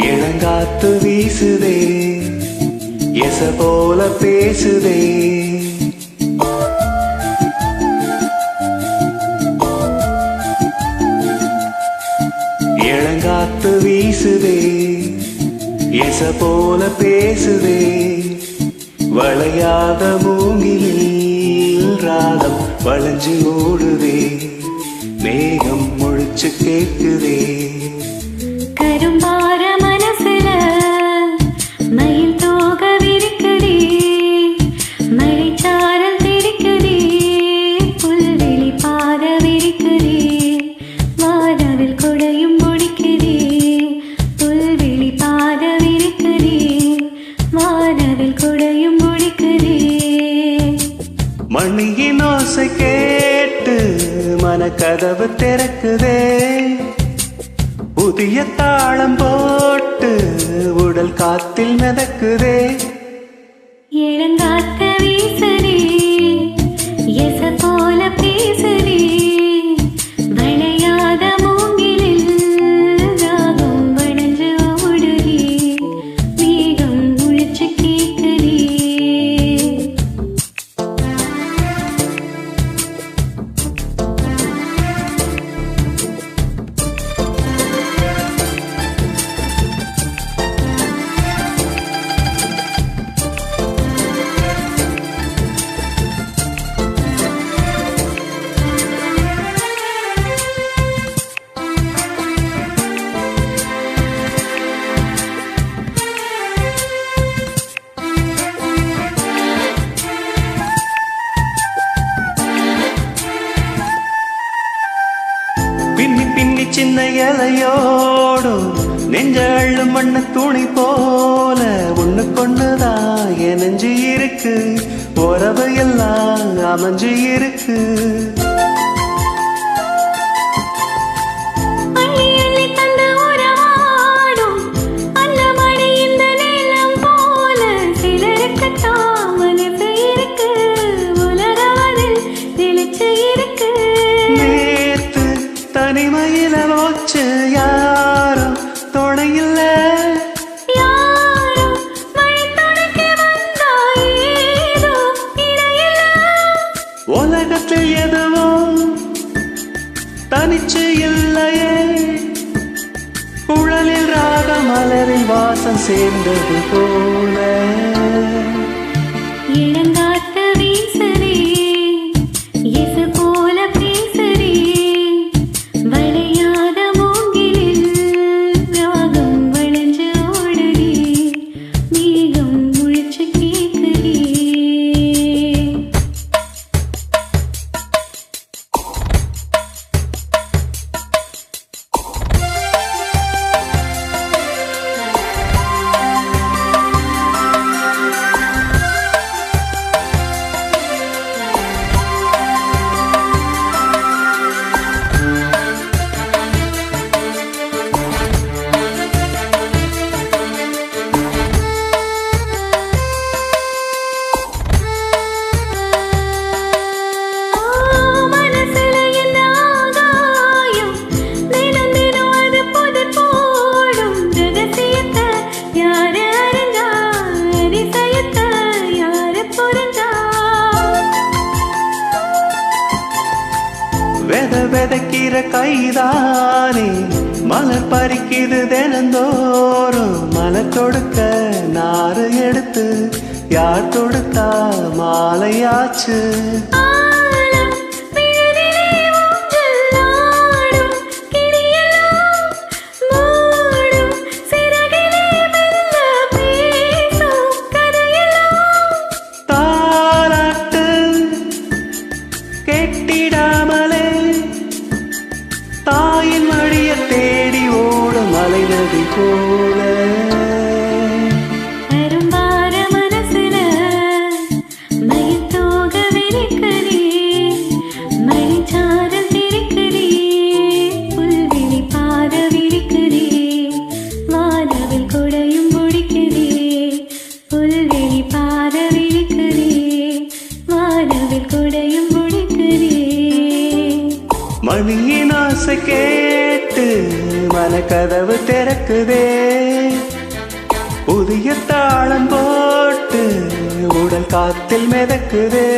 இளங்காத்து வீசுதே எச போல பேசுதே இளங்காத்து வீசுதே எச போல பேசுதே வளையாத மூங்கிலில் ராகம் வளைஞ்சு ஓடுதே மேகம் முழிச்சு கேட்குதே கரும்பார மனசுல மயில் தோக விரிக்குதே மழைச்சாரல் தெரிக்குதே புல்வெளி பாத விரிக்குதே வானவில் கொடையும் முடிக்குதே புல்வெளி பாத விரிக்குதே வானவில் கொடையும் முடிக்குதே மணியின் ஓசை கேட்டு மனக்கதவு திறக்குதே புதிய தாளம் போட்டு உடல் காத்தில் மிதக்குதே இளங்காத்த வீசுதே எச போல பேசுதே வளையாத மூங்கிலில் ராகம் வளைஞ்சு ஓடுதே மேகம் முழிச்சு கேட்குதே பின்னி பின்னி சின்ன இலையோடும் நெஞ்ச அள்ளும் மண்ண துணி போல ஒண்ணு கொண்டுதான் என் நெஞ்சு இருக்கு உறவு எல்லாம் அமைஞ்சு இருக்கு அள்ளி அள்ளி தந்த உறவாடும் அந்த மடி இந்த நிலம் போல சிலருக்குத்தான் மனசு இருக்கு உலரவதில் தெளிச்சு இருக்கு நேத்து தனிமையில போச்சு யாரும் துணையில்ல யாரும் வழித்துணைக்கு வந்தா ஏதோ இடையில உலகத்தில் எதுவும் தனிச்சு இல்லையே குழலில் ராக மலரில் வாசம் சேர்ந்தது போல இளங்காத்து வீசுதே எச போல பேசுதே வளையாத மூங்கிலில் ராகம் வளைஞ்சு ஓடுதே மேகம் முழிச்சு கேட்குதே மனசுல என்ன ஆகாயம் தினம் தினம் அது புதிர் போடும் ரகசியத்தை யாரு அறிஞ்சா அதிசயத்தை யாரு புரிஞ்சா விதைக்கிற கைதானே மலர் பறிக்குது தினந்தோறும் மலர் தொடுக்க நாறு எடுத்து யார் தொடுத்தா மாலையாச்சு ஆலம் விழுதிலே ஊஞ்சல் ஆடும் கிளியெல்லாம் மூடும் சிறகிலே மெல்ல பேசும் கதையெல்லாம் தாலாட்டு கெட்டிடாமலே தாயின் மடிய தேடி ஓடும் மலை நதி போல அரும்பார மனசுல மயில் தோக விரிக்குதே மழைச்சாரல் தெரிக்குதே புல்வெளி பாத விரிக்குதே வானவில் கொடையும் முடிக்குதே புல்வெளி பாத விரிக்குதே வானவில் கொடையும் முடிக்குதே மணியின் ஆசை கேட்டு மனக்கதவு திறக்குதே, புதிய தாளம் போட்டு உடல் காத்தில் மிதக்குதே.